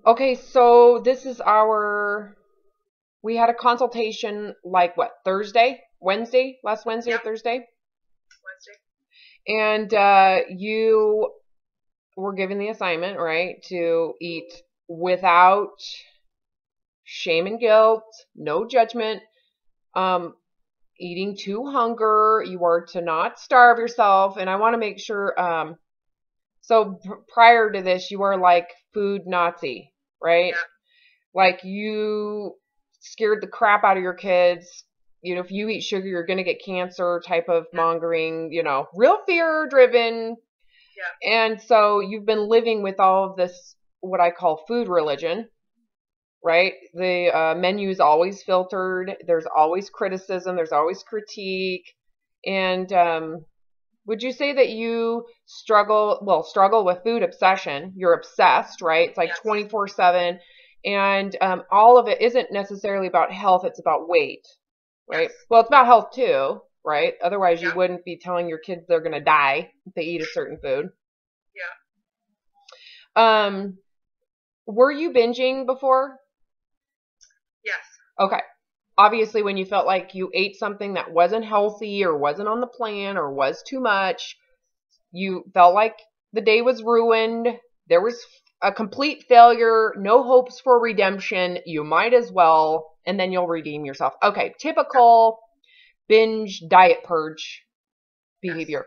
Okay, so this is we had a consultation like what, Thursday? Wednesday? Last Wednesday or Yep, Thursday? Wednesday. And you were given the assignment, right, to eat without shame and guilt, no judgment, um, eating to hunger. You are to not starve yourself. And I want to make sure, so prior to this, you were like food Nazi, right? Yeah, Like you scared the crap out of your kids. You know, if you eat sugar, you're going to get cancer type of yeah, mongering, real fear driven. yeah, And so you've been living with all of this, what I call food religion, right? The menu is always filtered. There's always criticism. There's always critique. And would you say that you struggle with food obsession? You're obsessed, right? It's like yes, 24/7. And all of it isn't necessarily about health. It's about weight, right? yes, Well, it's about health too, right? Otherwise, you yeah, wouldn't be telling your kids they're going to die if they eat a certain food. yeah, Um, were you binging before? yes, Okay. Obviously, when you felt like you ate something that wasn't healthy or wasn't on the plan or was too much, you felt like the day was ruined. There was a complete failure, no hopes for redemption. You might as well, and then you'll redeem yourself. Okay. yeah, Typical binge diet purge yes, behavior.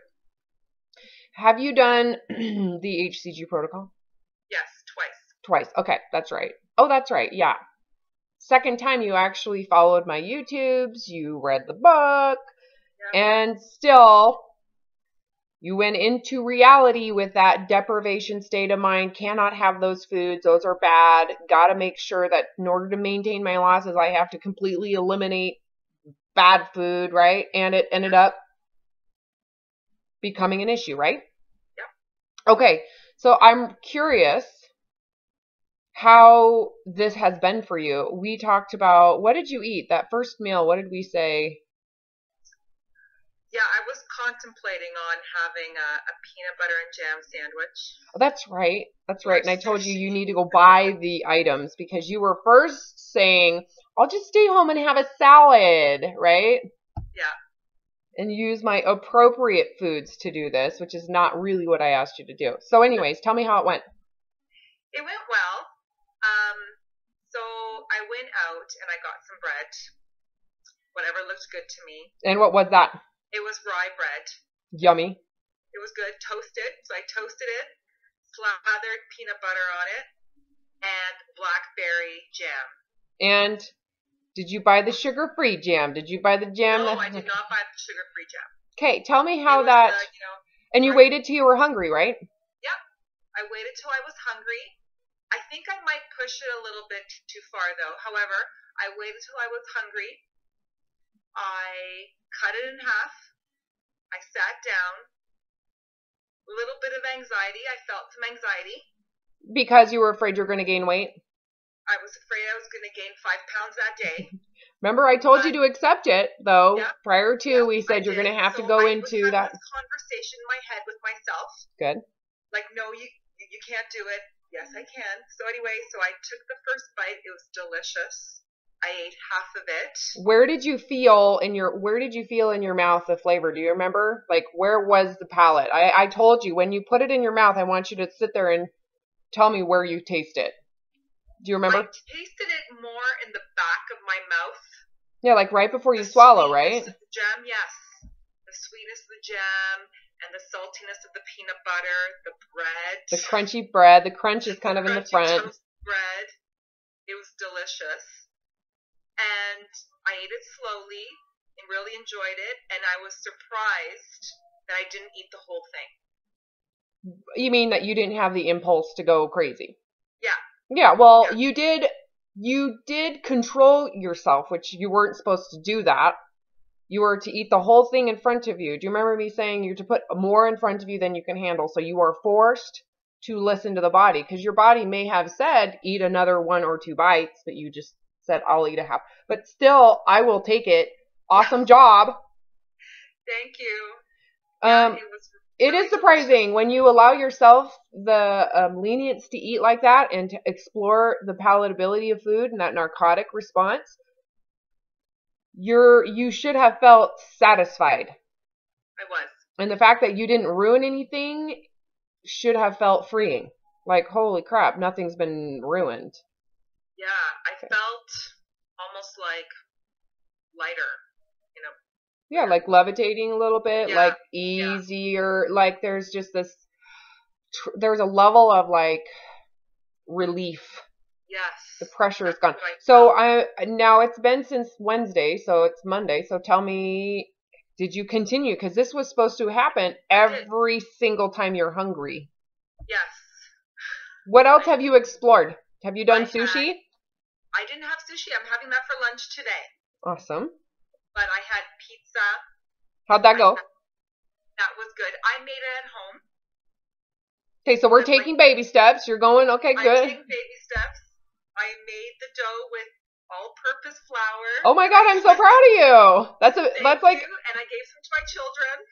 Have you done the HCG protocol? yes, twice. Twice. Okay. That's right. Oh, that's right. Yeah. Second time you actually followed my YouTubes, you read the book, Yeah, and still you went into reality with that deprivation state of mind. Cannot have those foods. Those are bad. Got to make sure that in order to maintain my losses, I have to completely eliminate bad food, right? And it ended yeah, up becoming an issue, right? yeah. Okay. So I'm curious how this has been for you. We talked about, what did you eat? That first meal, what did we say? Yeah, I was contemplating on having a peanut butter and jam sandwich, Oh, that's right. That's or right. And I told you you sushi. need to go buy the items because you were first saying, I'll just stay home and have a salad, right? Yeah, And use my appropriate foods to do this, which is not really what I asked you to do. So, anyways, tell me how it went. it went well. Um, so I went out and I got some bread, whatever looked good to me. And what was that? It was rye bread. Yummy. It was good, toasted. So I toasted it, slathered peanut butter on it, and blackberry jam. And did you buy the sugar-free jam? Did you buy the jam No, that? I did not buy the sugar-free jam. Okay, tell me It how was that. And you sorry. waited till you were hungry, right? Yep. I waited till I was hungry. I think I might push it a little bit too far though. However, I waited till I was hungry. I cut it in half. I sat down. A little bit of anxiety. I felt some anxiety. Because you were afraid you were going to gain weight. I was afraid I was going to gain 5 pounds that day. Remember, I told you But to accept it, though. yeah, Prior to, yeah, we I said you're going did. to have to So go I was into having that. this conversation in my head with myself. Good. Like, no, you can't do it. Yes, I can. So anyway, so I took the first bite. It was delicious. I ate half of it. Where did you feel in your mouth the flavor? Do you remember? Like, where was the palate? I told you when you put it in your mouth, I want you to sit there and tell me where you taste it. Do you I remember? tasted it more in the back of my mouth. Yeah, like right before you The swallow, sweetness right? of the jam, yes. The sweetness of the jam and the saltiness of the peanut butter, the bread, The crunchy bread. The crunch is the kind of in the crunchy front. toast bread. It was delicious. And I ate it slowly and really enjoyed it. And I was surprised that I didn't eat the whole thing. You mean that you didn't have the impulse to go crazy? Yeah, Yeah, well, yeah, you did control yourself, which you weren't supposed to do that. You were to eat the whole thing in front of you. Do you remember me saying you're to put more in front of you than you can handle? So you are forced to listen to the body because your body may have said eat another 1 or 2 bites, but you just said I'll eat a half. But still, I will take it. yeah. Awesome job. Thank you. Yeah, Um, it was. It is surprising when you allow yourself the lenience to eat like that and to explore the palatability of food and that narcotic response. You should have felt satisfied. I was. And the fact that you didn't ruin anything should have felt freeing. Like, holy crap, nothing's been ruined. Yeah, I felt almost like lighter, you know. Yeah, like levitating a little bit, Yeah, like easier. Like there's just this, there's a level of like relief. Yes. The pressure is gone. That's what I So now it's been since Wednesday, so it's Monday. So tell me, did you continue? Because this was supposed to happen every single time you're hungry. Yes. What else have you explored? Have you done sushi? I didn't have sushi. I'm having that for lunch today. Awesome. But I had pizza. How'd that go? That was good. I made it at home. Okay, so we're taking baby steps. You're going, okay, good. I'm taking baby steps. I made the dough with all-purpose flour. Oh my God, I'm so proud of you. That's like. And I gave some to my children.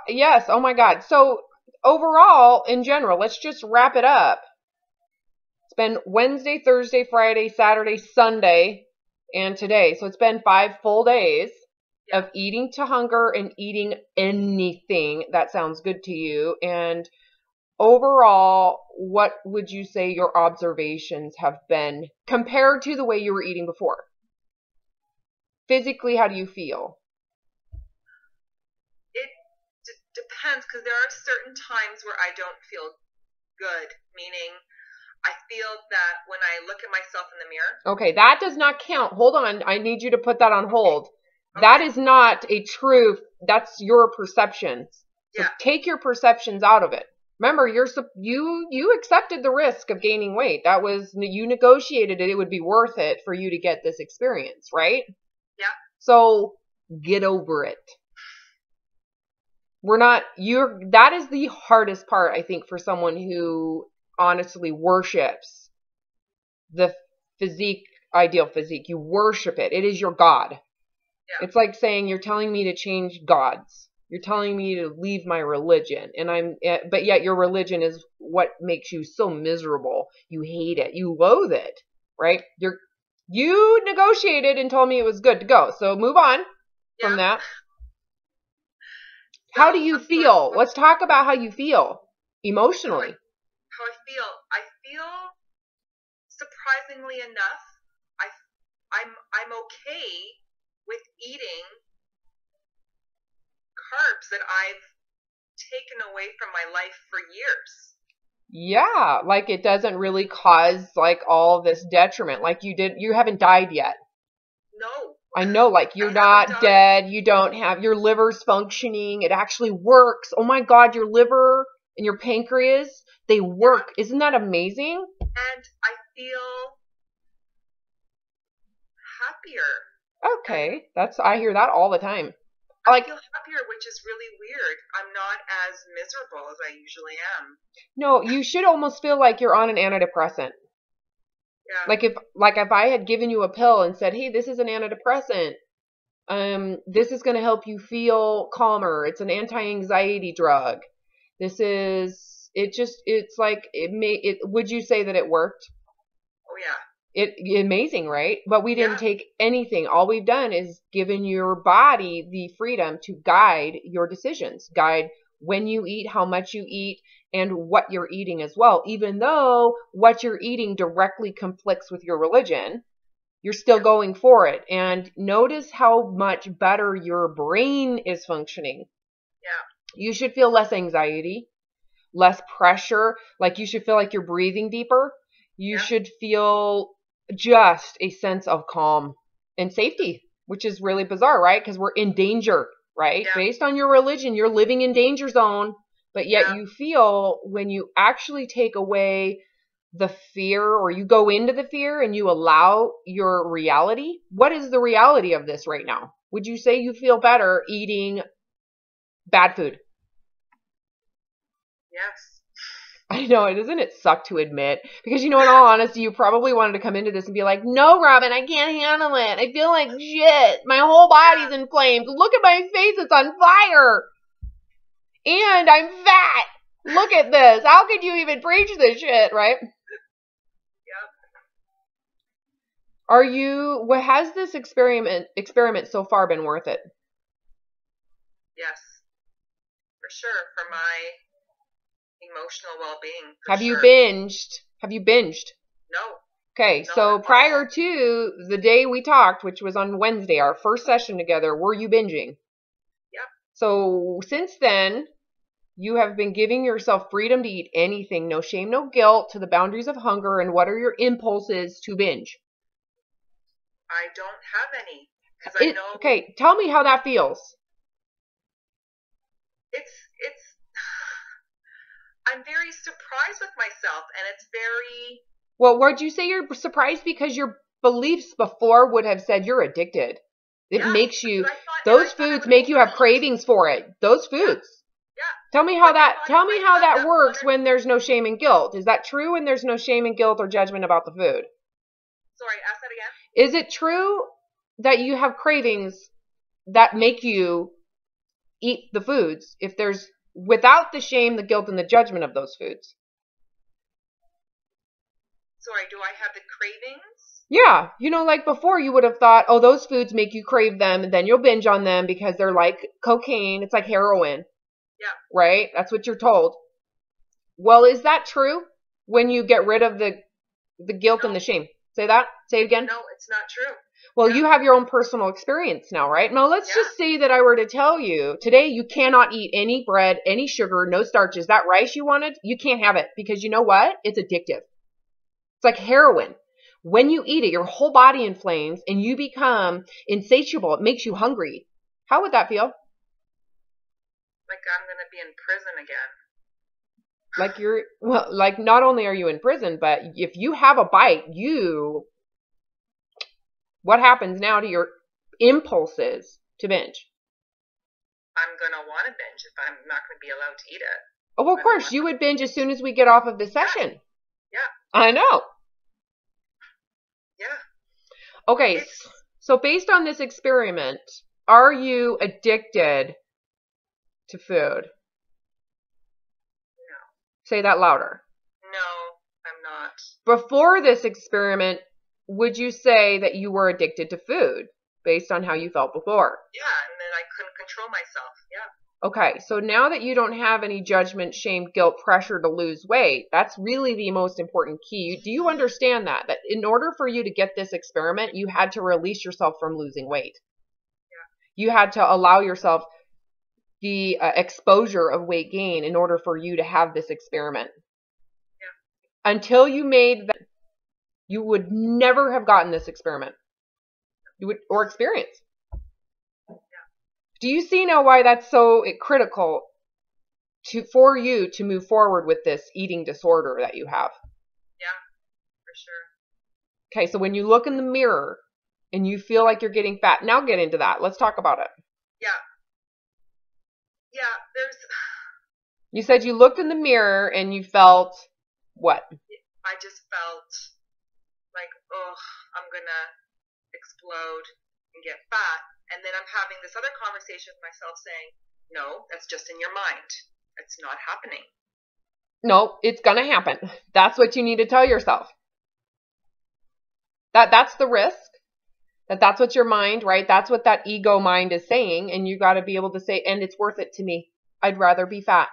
Yes, oh my God. So overall, in general, let's just wrap it up. It's been Wednesday, Thursday, Friday, Saturday, Sunday, and today. So it's been 5 full days of eating to hunger and eating anything that sounds good to you. And overall, what would you say your observations have been compared to the way you were eating before? Physically, how do you feel? It depends, because there are certain times where I don't feel good, meaning I feel that when I look at myself in the mirror. Okay, that does not count. Hold on. I need you to put that on hold. Okay. That is not a truth. That's your perceptions. So take your perceptions out of it. Remember, you accepted the risk of gaining weight. That was, you negotiated it. It would be worth it for you to get this experience, right? Yeah. So get over it. That is the hardest part, I think, for someone who honestly worships the ideal physique. You worship it. It is your God. Yeah. It's like saying, you're telling me to change gods. You're telling me to leave my religion, but yet your religion is what makes you so miserable. You hate it. You loathe it, right? You negotiated and told me it was good to go. So move on from that. How do you feel? Let's talk about how you feel emotionally. How I feel surprisingly enough, I'm okay with eating carbs that I've taken away from my life for years. Yeah, like it doesn't really cause like all this detriment. Like you haven't died yet. No. I know, like you're not dead. You don't have, your liver's functioning. It actually works. Oh my God, your liver and your pancreas, they work. Isn't that amazing? And I feel happier. Okay, I hear that all the time. I feel happier, which is really weird. I'm not as miserable as I usually am. No, you should almost feel like you're on an antidepressant. Yeah. Like if I had given you a pill and said, hey, this is an antidepressant. This is going to help you feel calmer. It's an anti-anxiety drug. It's like, would you say that it worked? Oh, yeah. Amazing, right? But we didn't take anything. All we've done is given your body the freedom to guide your decisions, guide when you eat, how much you eat, and what you're eating as well. Even though what you're eating directly conflicts with your religion, you're still going for it. And notice how much better your brain is functioning. Yeah. You should feel less anxiety, less pressure. Like you should feel like you're breathing deeper. You should feel just a sense of calm and safety, which is really bizarre, right? Because we're in danger, right? Yeah. Based on your religion, you're living in danger zone, but yet you feel when you actually take away the fear, or you go into the fear and you allow your reality. What is the reality of this right now? Would you say you feel better eating bad food? Yes. I know, doesn't it suck to admit? Because, in all honesty, you probably wanted to come into this and be like, no, Robin, I can't handle it. I feel like shit. My whole body's in flames. Look at my face. It's on fire. And I'm fat. Look at this. How could you even preach this shit, right? Yep. What has this experiment so far been worth it? Yes. For sure. For my emotional well-being. Have you binged? No. Okay, No, so not prior to the day we talked, which was on Wednesday, our first session together, were you binging? Yep. So since then, you have been giving yourself freedom to eat anything, no shame, no guilt, to the boundaries of hunger. And what are your impulses to binge? I don't have any. Because I know. Okay, tell me how that feels. It's I'm very surprised with myself, and it's very. Well, would you say you're surprised because your beliefs before would have said you're addicted? It makes you, those foods make you have cravings for it. Those foods. Yeah. Tell me how that works when there's no shame and guilt. Is that true when there's no shame and guilt or judgment about the food? Sorry, ask that again. Is it true that you have cravings that make you eat the foods if there's without the shame, the guilt, and the judgment of those foods? Sorry, do I have the cravings? Yeah, like before you would have thought, oh, those foods make you crave them, and then you'll binge on them because they're like cocaine. It's like heroin. Yeah. Right? That's what you're told. Well, is that true when you get rid of the guilt and the shame? Say that? Say it again? No, it's not true. Well, you have your own personal experience now, right? Now, let's just say that I were to tell you, today you cannot eat any bread, any sugar, no starches. That rice you wanted, you can't have it because you know what? It's addictive. It's like heroin. When you eat it, your whole body inflames and you become insatiable. It makes you hungry. How would that feel? Like I'm going to be in prison again. Like not only are you in prison, but if you have a bite, what happens now to your impulses to binge? I'm going to want to binge if I'm not going to be allowed to eat it. Oh, well, of course, you would binge as soon as we get off of this session. Yeah. I know. Yeah. Okay, so based on this experiment, are you addicted to food? No. Say that louder. No, I'm not. Before this experiment, would you say that you were addicted to food based on how you felt before? Yeah, and then I couldn't control myself. Yeah. Okay, so now that you don't have any judgment, shame, guilt, pressure to lose weight, that's really the most important key. Do you understand that? That in order for you to get this experiment, you had to release yourself from losing weight. Yeah. You had to allow yourself the exposure of weight gain in order for you to have this experiment. Yeah. Until you made that, you would never have gotten this experiment. Or experience. Do you see now why that's so critical for you to move forward with this eating disorder that you have? Yeah, for sure. Okay, so when you look in the mirror and you feel like you're getting fat, now get into that. Let's talk about it. Yeah. Yeah, You said you looked in the mirror and you felt what? I just felt like, oh, I'm going to explode and get fat. And then I'm having this other conversation with myself saying, no, that's just in your mind. It's not happening. No, it's going to happen. That's what you need to tell yourself. That's the risk. That's what your mind, right? That's what that ego mind is saying. And you got to be able to say, and it's worth it to me. I'd rather be fat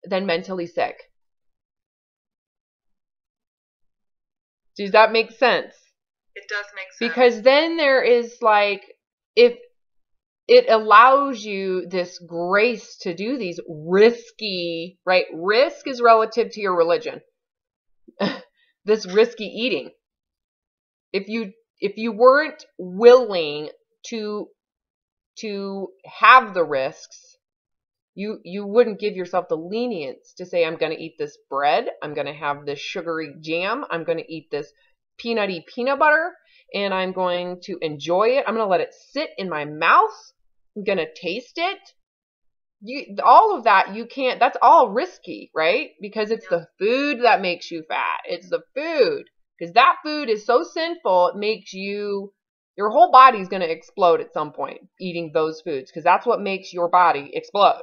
than mentally sick. Does that make sense? It does make sense. Because then there is like, if it allows you this grace to do these risky, right? Risk is relative to your religion. This risky eating. If you weren't willing to have the risks, you wouldn't give yourself the lenience to say, I'm going to eat this bread. I'm going to have this sugary jam. I'm going to eat this peanutty peanut butter. And I'm going to enjoy it. I'm going to let it sit in my mouth. I'm going to taste it. All of that, you can't, that's all risky, right? Because it's the food that makes you fat. It's the food. Because that food is so sinful, it makes your whole body's going to explode at some point eating those foods. Because that's what makes your body explode.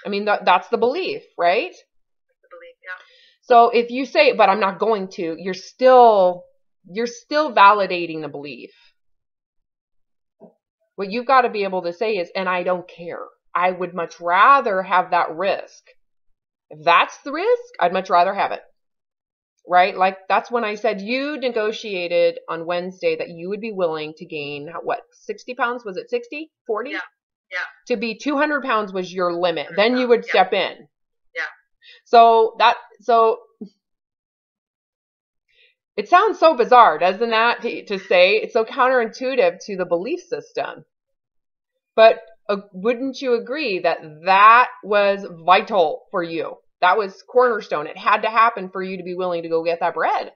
I mean, that's the belief, right? The belief, yeah. So if you say, but I'm not going to, you're still validating the belief. What you've got to be able to say is, and I don't care. I would much rather have that risk. If that's the risk, I'd much rather have it. Right? Like that's when I said you negotiated on Wednesday that you would be willing to gain, what, 60 pounds? Was it 60? 40? Yeah. Yeah. To be 200 pounds was your limit. Then you would step in. Yeah. So it sounds so bizarre, doesn't that, to say? It's so counterintuitive to the belief system. But wouldn't you agree that that was vital for you? That was cornerstone. It had to happen for you to be willing to go get that bread.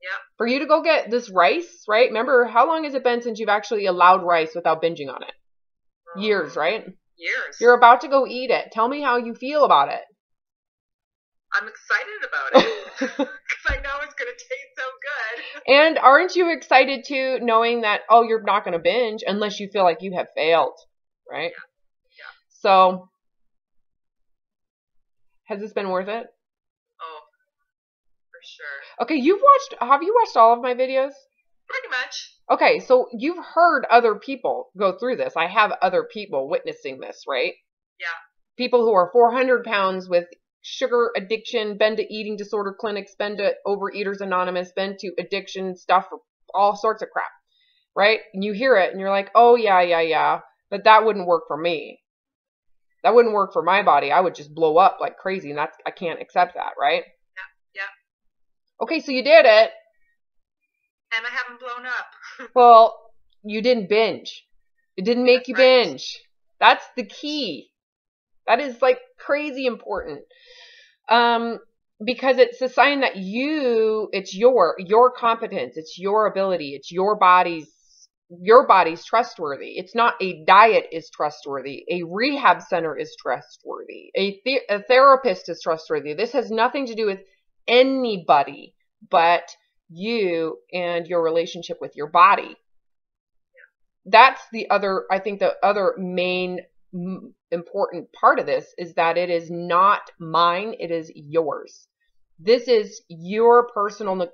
Yeah. For you to go get this rice, right? Remember, how long has it been since you've actually allowed rice without binging on it? Years, right? Years. You're about to go eat it. Tell me how you feel about it. I'm excited about it because I know it's going to taste so good. And aren't you excited too, knowing that, oh, you're not going to binge unless you feel like you have failed, right? Yeah. So, has this been worth it? Oh, for sure. Okay, have you watched all of my videos? Pretty much. Okay, so you've heard other people go through this. I have other people witnessing this, right? Yeah. People who are 400 pounds with sugar addiction, been to eating disorder clinics, been to Overeaters Anonymous, been to addiction stuff, all sorts of crap, right? And you hear it and you're like, oh yeah, but that wouldn't work for me. That wouldn't work for my body. I would just blow up like crazy, and I can't accept that, right? Yeah. Okay, so you did it. And I haven't blown up. Well, you didn't binge. It didn't make you right. binge. That's the key. That is like crazy important. Because it's a sign that it's your competence, it's your ability, it's your body's trustworthy. It's not a diet is trustworthy. A rehab center is trustworthy. A therapist is trustworthy. This has nothing to do with anybody but you and your relationship with your body. That's I think the other main important part of this is that it is not mine, it is yours. This is your personal,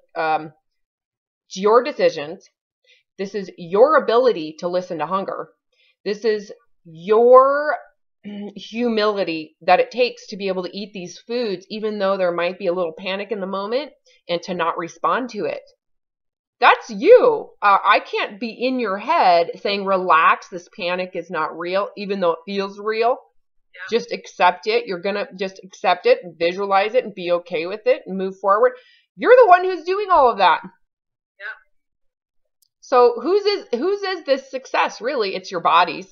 your decisions. This is your ability to listen to hunger. This is your humility that it takes to be able to eat these foods, even though there might be a little panic in the moment, and to not respond to it. That's you. I can't be in your head saying, relax, this panic is not real, even though it feels real. Yeah. Just accept it. You're going to just accept it and visualize it and be okay with it and move forward. You're the one who's doing all of that. Yeah. So whose is this success? Really, it's your body's.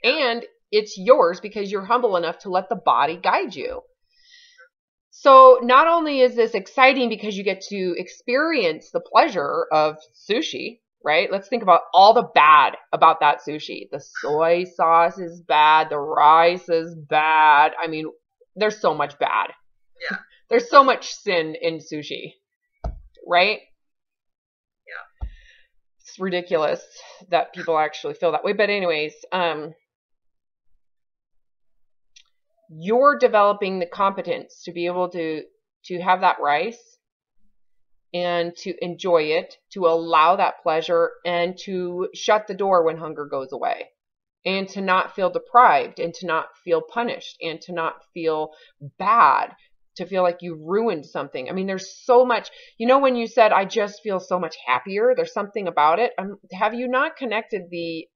Yeah. And it's yours because you're humble enough to let the body guide you. So not only is this exciting because you get to experience the pleasure of sushi, right? Let's think about all the bad about that sushi. The soy sauce is bad. The rice is bad. I mean, there's so much bad. Yeah. There's so much sin in sushi, right? Yeah. It's ridiculous that people actually feel that way. But anyways, you're developing the competence to be able to have that rice and to enjoy it, to allow that pleasure, and to shut the door when hunger goes away, and to not feel deprived, and to not feel punished, and to not feel bad, to feel like you ruined something. I mean, there's so much, when you said, I just feel so much happier, there's something about it. Have you not connected the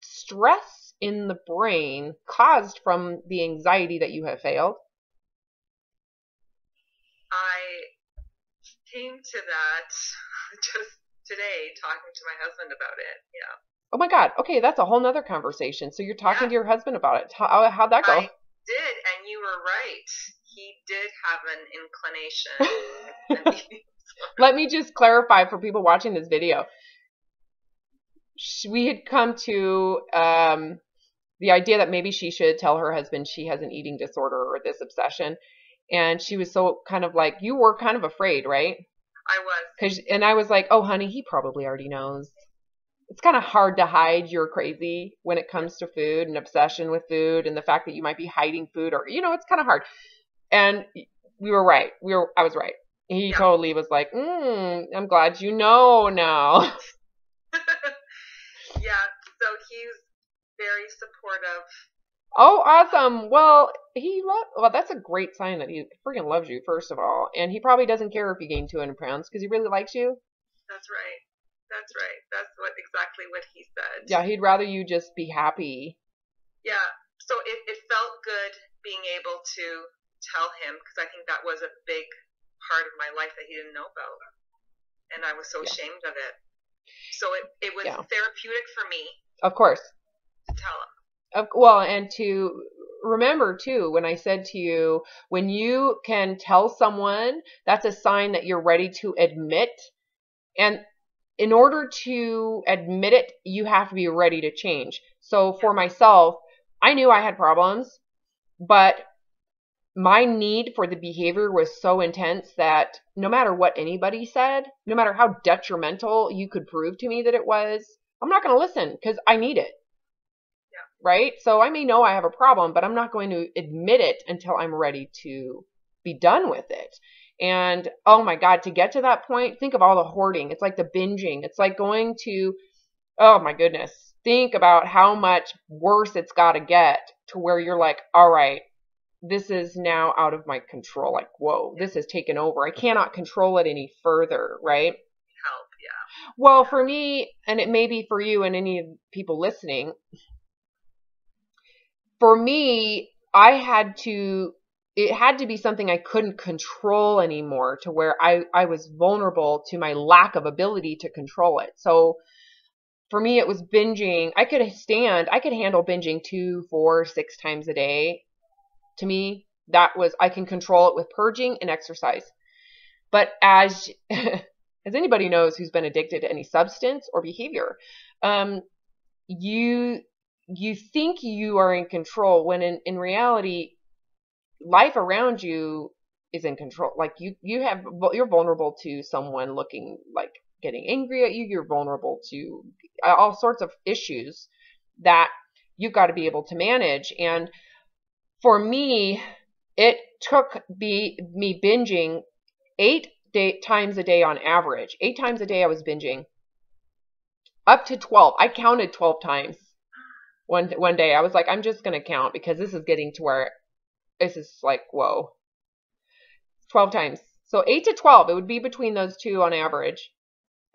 stress in the brain caused from the anxiety that you have failed? I came to that just today talking to my husband about it. Yeah. Oh my God. Okay, that's a whole nother conversation. So you're talking to your husband about it. How'd that go? I did, and you were right. He did have an inclination. Let me just clarify for people watching this video. We had come to the idea that maybe she should tell her husband she has an eating disorder or this obsession. And she was so kind of like, you were kind of afraid, right? I was. And I was like, oh, honey, he probably already knows. it's kind of hard to hide you're crazy when it comes to food and obsession with food and the fact that you might be hiding food or, it's kind of hard. And we were right. I was right. He Yeah. totally was like, I'm glad you know now. Yeah. So he's very supportive. Oh, awesome. Well, that's a great sign that he freaking loves you, first of all. And he probably doesn't care if you gain 200 pounds because he really likes you. That's right. That's right. That's exactly what he said. Yeah, he'd rather you just be happy. Yeah. So it felt good being able to tell him, because I think that was a big part of my life that he didn't know about. And I was so ashamed of it. So it was therapeutic for me. Of course. To tell him. Well, and to remember too, when I said to you, when you can tell someone, that's a sign that you're ready to admit. And in order to admit it, you have to be ready to change. So for myself, I knew I had problems, but my need for the behavior was so intense that no matter what anybody said, no matter how detrimental you could prove to me that it was, I'm not going to listen because I need it. Right? So I may know I have a problem, but I'm not going to admit it until I'm ready to be done with it. And oh my God, to get to that point, think of all the hoarding. It's like the binging. It's like going to, oh my goodness, think about how much worse it's got to get to where you're like, all right, this is now out of my control. Like, whoa, this has taken over. I cannot control it any further, right? Help, yeah. Well, for me, and it may be for you and any people listening, for me, it had to be something I couldn't control anymore to where I was vulnerable to my lack of ability to control it. So for me, it was binging. I could handle binging 2, 4, 6 times a day. To me, I can control it with purging and exercise. But as anybody knows who's been addicted to any substance or behavior, you think you are in control when in reality, life around you is in control. Like you're vulnerable to someone looking like getting angry at you. You're vulnerable to all sorts of issues that you've got to be able to manage. And for me, it took me binging 8 times a day on average. 8 times a day I was binging. Up to 12. I counted 12 times. One day I was like, I'm just going to count because this is getting to where this is like, whoa. 12 times. So 8 to 12, it would be between those two on average.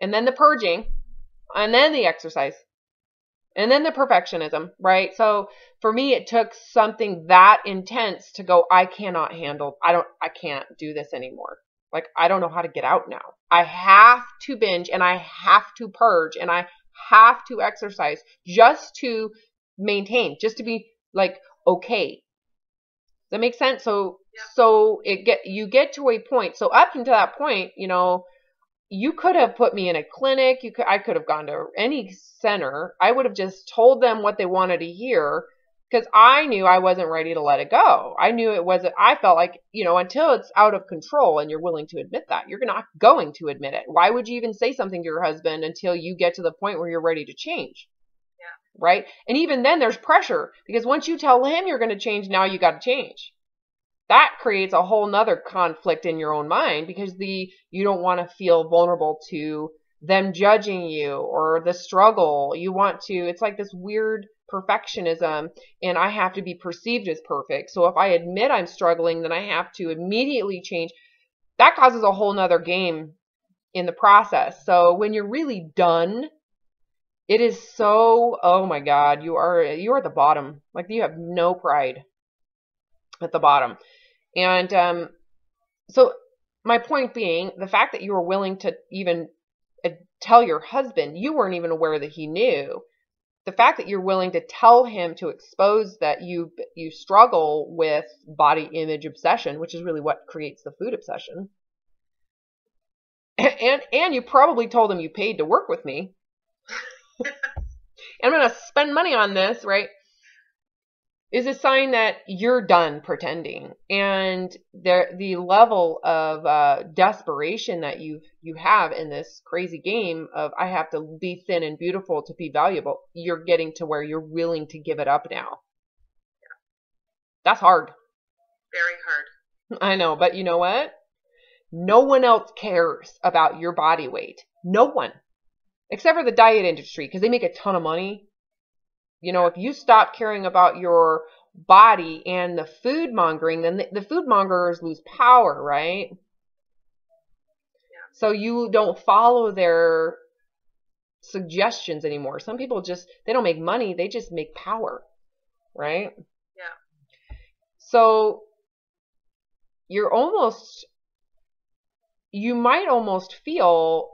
And then the purging, and then the exercise, and then the perfectionism, right? So for me, it took something that intense to go, I can't do this anymore. Like, I don't know how to get out now. I have to binge and I have to purge and I have to exercise just to maintain, just to be like, okay. Does that make sense? So you get to a point. So up until that point, you could have put me in a clinic. I could have gone to any center. I would have just told them what they wanted to hear because I knew I wasn't ready to let it go. I knew it wasn't, I felt like, until it's out of control and you're willing to admit that, you're not going to admit it. Why would you even say something to your husband until you get to the point where you're ready to change? Right? And even then there's pressure because once you tell him you're going to change, now you got to change. That creates a whole nother conflict in your own mind because you don't want to feel vulnerable to them judging you or the struggle. It's like this weird perfectionism and I have to be perceived as perfect. So if I admit I'm struggling, then I have to immediately change. That causes a whole nother game in the process. So when you're really done, it is so, oh my God, you are at the bottom. Like you have no pride at the bottom. And so my point being, the fact that you were willing to even tell your husband, you weren't even aware that he knew. The fact that you're willing to tell him to expose that you struggle with body image obsession, which is really what creates the food obsession. And you probably told him you paid to work with me. I'm going to spend money on this, right? is a sign that you're done pretending, and the level of desperation that you have in this crazy game of I have to be thin and beautiful to be valuable. You're getting to where you're willing to give it up now. That's hard. Very hard. I know, but you know what? No one else cares about your body weight. No one. Except for the diet industry, because they make a ton of money. You know, if you stop caring about your body and the food mongering, then the food mongers lose power, right? Yeah. So you don't follow their suggestions anymore. Some people just, they don't make money, they just make power, right? Yeah. So you're almost, you might almost feel,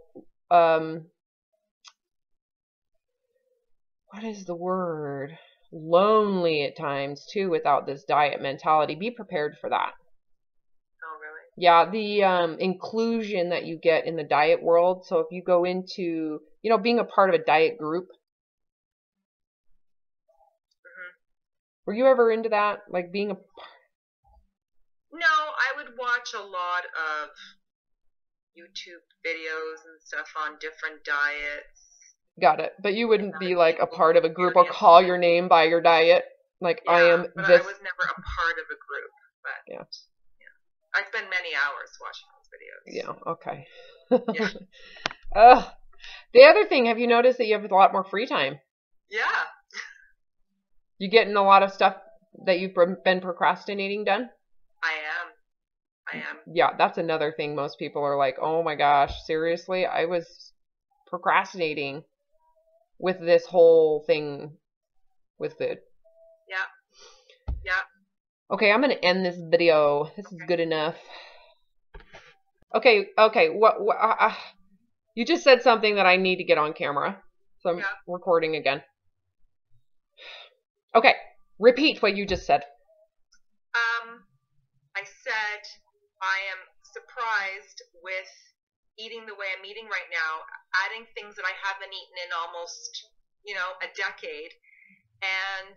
what is the word? Lonely at times too without this diet mentality. Be prepared for that. Oh, really? Yeah, the inclusion that you get in the diet world. So if you go into, you know, being a part of a diet group. Mm-hmm. Were you ever into that? Like being a... No, I would watch a lot of YouTube videos and stuff on different diets. Got it. But you wouldn't be like a people's part of a group or call your name by your diet. Like Yeah, I am but this. I was never a part of a group. But Yeah. I spend many hours watching those videos. Yeah. Okay. Yeah. The other thing, have you noticed that you have a lot more free time? Yeah. You getting a lot of stuff that you've been procrastinating done? I am. Yeah, that's another thing. Most people are like, oh my gosh, seriously? I was procrastinating with this whole thing with food. Yeah. Yeah. Okay, I'm going to end this video. This is good enough. Okay. What you just said something that I need to get on camera. So I'm recording again. Okay, repeat what you just said. I said I am surprised with eating the way I'm eating right now, adding things that I haven't eaten in almost, a decade. And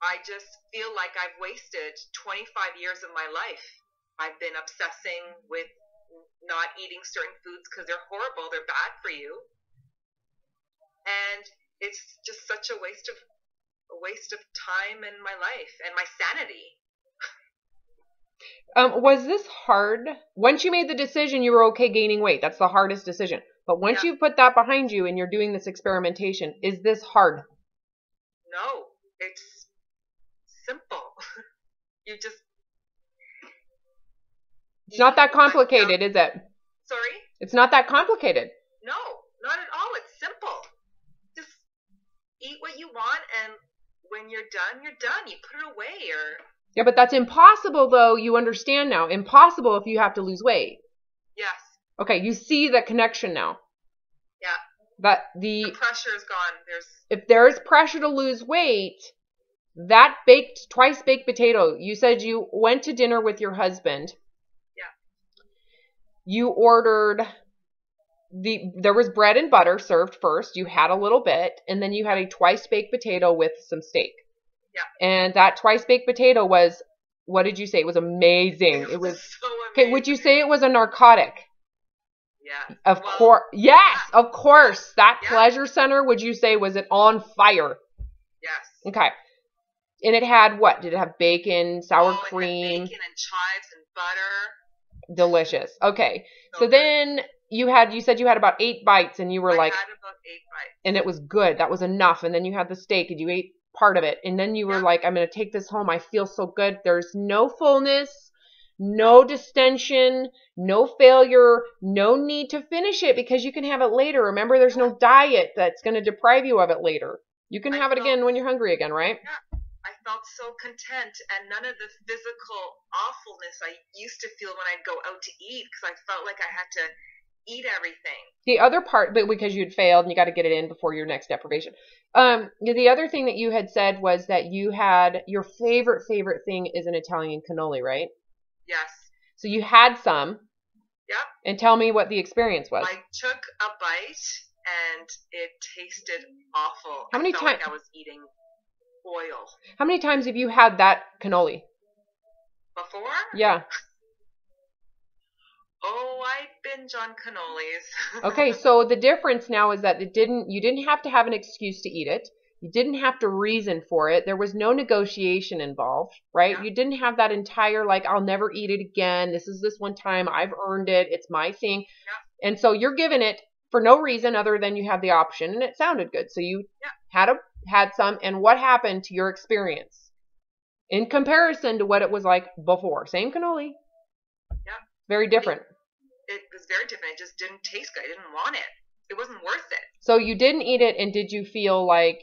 I just feel like I've wasted 25 years of my life. I've been obsessing with not eating certain foods because they're horrible, they're bad for you. And it's just such a waste of time in my life and my sanity. Was this hard? Once you made the decision, you were okay gaining weight. That's the hardest decision. But once you put that behind you and you're doing this experimentation, is this hard? No, it's simple. It's not that complicated, is it? Sorry? It's not that complicated. No, not at all. It's simple. Just eat what you want, and when you're done, you're done. You put it away or... Yeah, but that's impossible, though. You understand now. Impossible if you have to lose weight. Yes. Okay, you see the connection now. Yeah. That the pressure is gone. If there's pressure to lose weight, that twice baked potato, you said you went to dinner with your husband. Yeah. You ordered there was bread and butter served first. You had a little bit, and then you had a twice baked potato with some steak. Yeah. And that twice baked potato was, what did you say? It was amazing. It was so amazing. Okay, would you say it was a narcotic? Yeah. Of course. Yes, of course. That pleasure center, would you say, was it on fire? Yes. Okay. And it had what? Did it have bacon, sour cream? It had bacon and chives and butter. Delicious. Okay. So then you said you had about 8 bites, and you were like... I had about 8 bites. And it was good. That was enough. And then you had the steak, and you ate part of it. And then you were like, I'm going to take this home. I feel so good. There's no fullness, no distension, no failure, no need to finish it because you can have it later. Remember, there's no diet that's going to deprive you of it later. You can have it again when you're hungry again, right? Yeah. I felt so content, and none of the physical awfulness I used to feel when I'd go out to eat because I felt like I had to eat everything. The other part, but because you'd failed and you got to get it in before your next deprivation. The other thing that you had said was that you had your favorite thing is an Italian cannoli, right? Yes. So you had some. Yep. And tell me what the experience was. I took a bite and it tasted awful. How many times? Like I was eating oil. How many times have you had that cannoli? Before? Yeah. Oh, I binge on cannolis. Okay, so the difference now is that you didn't have to have an excuse to eat it. You didn't have to reason for it. There was no negotiation involved, right? Yeah. You didn't have that entire, like, I'll never eat it again. This is this one time. I've earned it. It's my thing. Yeah. And so you're giving it for no reason other than you have the option and it sounded good. So you had some, and what happened to your experience in comparison to what it was like before? Same cannoli. Yeah. Very different. It was very different. It just didn't taste good. I didn't want it. It wasn't worth it. So you didn't eat it, and did you feel like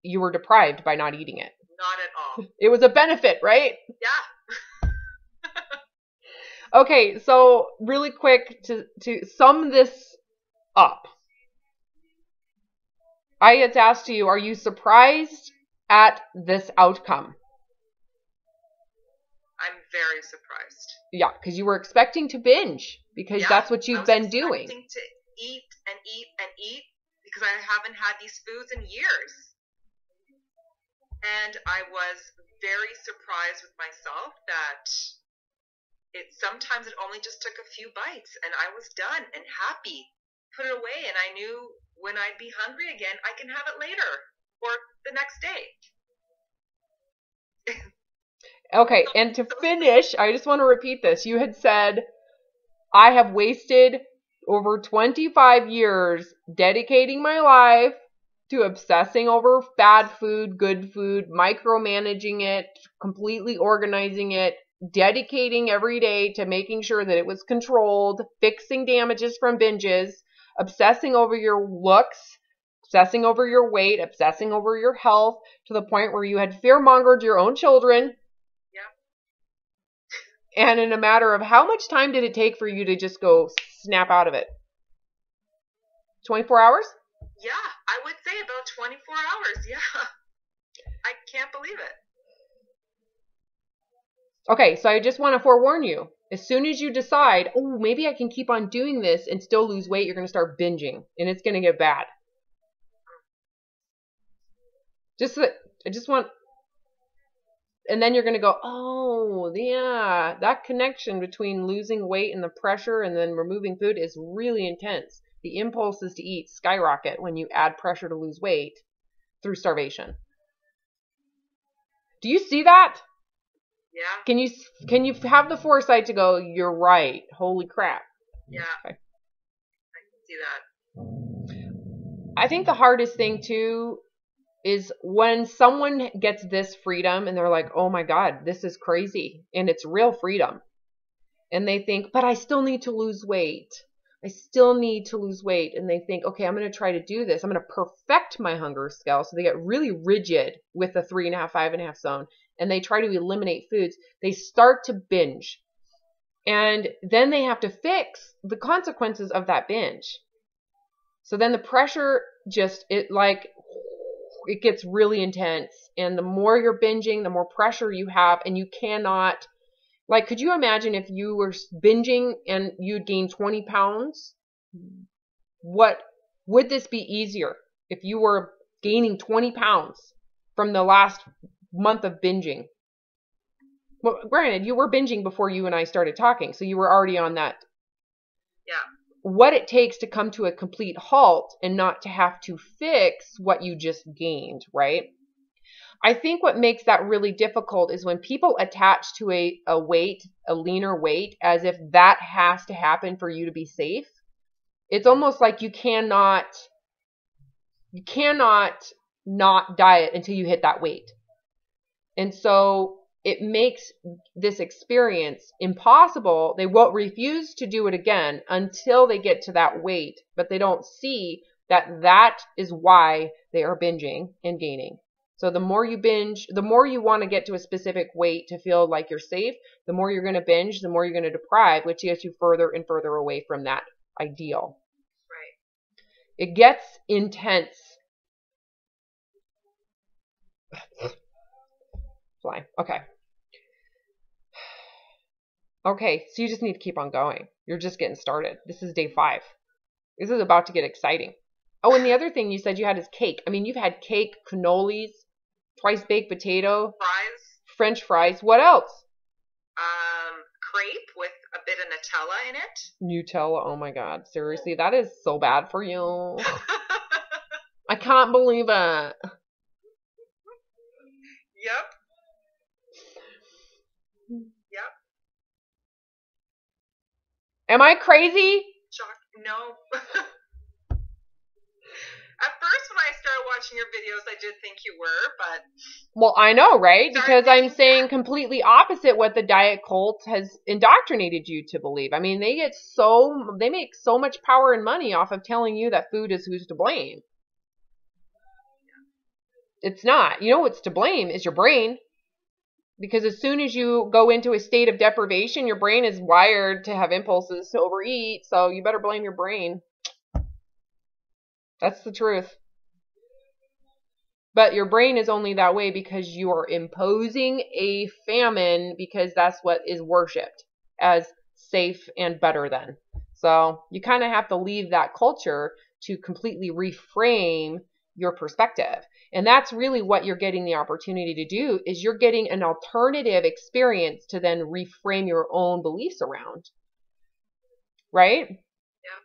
you were deprived by not eating it? Not at all. It was a benefit, right? Yeah. Okay, so really quick to sum this up. I had asked you, are you surprised at this outcome? I'm very surprised. Yeah, because you were expecting to binge because that's what you've been doing. I was expecting to eat and eat and eat because I haven't had these foods in years. And I was very surprised with myself that sometimes it only just took a few bites and I was done and happy. Put it away, and I knew when I'd be hungry again, I can have it later or the next day. Okay, and to finish, I just want to repeat this. You had said, I have wasted over 25 years dedicating my life to obsessing over bad food, good food, micromanaging it, completely organizing it, dedicating every day to making sure that it was controlled, fixing damages from binges, obsessing over your looks, obsessing over your weight, obsessing over your health, to the point where you had fear-mongered your own children. And in a matter of how much time did it take for you to just go snap out of it? 24 hours? Yeah, I would say about 24 hours. Yeah. I can't believe it. Okay, so I just want to forewarn you. As soon as you decide, oh, maybe I can keep on doing this and still lose weight, you're going to start binging. And it's going to get bad. I just want... And then you're going to go, oh, yeah, that connection between losing weight and the pressure and then removing food is really intense. The impulses to eat skyrocket when you add pressure to lose weight through starvation. Do you see that? Yeah. Can you have the foresight to go, you're right, holy crap. Yeah. Okay. I can see that. I think the hardest thing too is when someone gets this freedom and they're like, oh my God, this is crazy. And it's real freedom. And they think, but I still need to lose weight. I still need to lose weight. And they think, okay, I'm going to try to do this. I'm going to perfect my hunger scale. So they get really rigid with the 3.5, 5.5 zone. And they try to eliminate foods. They start to binge. And then they have to fix the consequences of that binge. So then the pressure it gets really intense, and the more you're binging, the more pressure you have, and you cannot, like, could you imagine if you were binging and you'd gain 20 pounds? What would this be easier if you were gaining 20 pounds from the last month of binging? Well, granted, you were binging before you and I started talking, so you were already on that. Yeah. What it takes to come to a complete halt and not to have to fix what you just gained, right? I think what makes that really difficult is when people attach to a weight, a leaner weight, as if that has to happen for you to be safe. It's almost like you cannot not diet until you hit that weight. And so it makes this experience impossible. They won't refuse to do it again until they get to that weight, but they don't see that that is why they are binging and gaining. So the more you binge, the more you want to get to a specific weight to feel like you're safe, the more you're going to binge, the more you're going to deprive, which gets you further and further away from that ideal. Right. It gets intense. Fly. Okay. Okay, so you just need to keep on going. You're just getting started. This is day 5. This is about to get exciting. Oh, and the other thing you said you had is cake. I mean, you've had cake, cannolis, Twice baked potato. Fries. French fries. What else? Crepe with a bit of Nutella in it. Nutella. Oh my God. Seriously, that is so bad for you. I can't believe it. Yep. Yep. Am I crazy? No. At first, when I started watching your videos, I did think you were, but... Well, I know, right? Because I'm saying completely opposite what the diet cult has indoctrinated you to believe. I mean, they make so much power and money off of telling you that food is who's to blame. It's not. You know what's to blame is your brain. Because as soon as you go into a state of deprivation, your brain is wired to have impulses to overeat, so you better blame your brain. That's the truth. But your brain is only that way because you are imposing a famine because that's what is worshipped as safe and better than. So you kind of have to leave that culture to completely reframe your perspective. And that's really what you're getting the opportunity to do, is you're getting an alternative experience to then reframe your own beliefs around. Right? Yeah.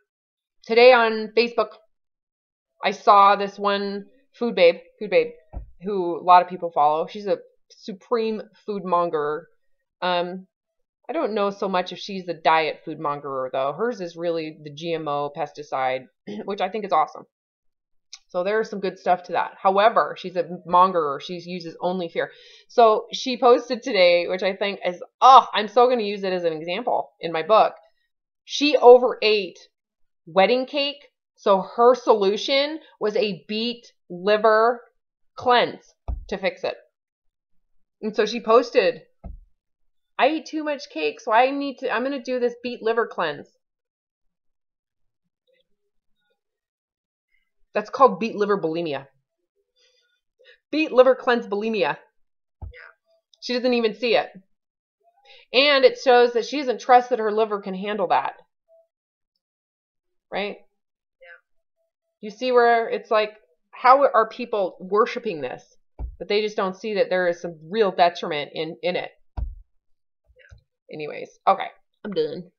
Today on Facebook, I saw this one food babe, who a lot of people follow. She's a supreme food monger. I don't know so much if she's a diet food mongerer though. Hers is really the GMO pesticide, which I think is awesome. So there's some good stuff to that. However, she's a mongerer. She uses only fear. So she posted today, which I think is, I'm so going to use it as an example in my book. She overate wedding cake. So her solution was a beet liver cleanse to fix it. And so she posted, I eat too much cake, so I'm going to do this beet liver cleanse. That's called beet liver bulimia. Beet liver cleanse bulimia. Yeah. She doesn't even see it. And it shows that she doesn't trust that her liver can handle that. Right? You see where it's like, how are people worshiping this? But they just don't see that there is some real detriment in it. Yeah. Anyways, okay, I'm done.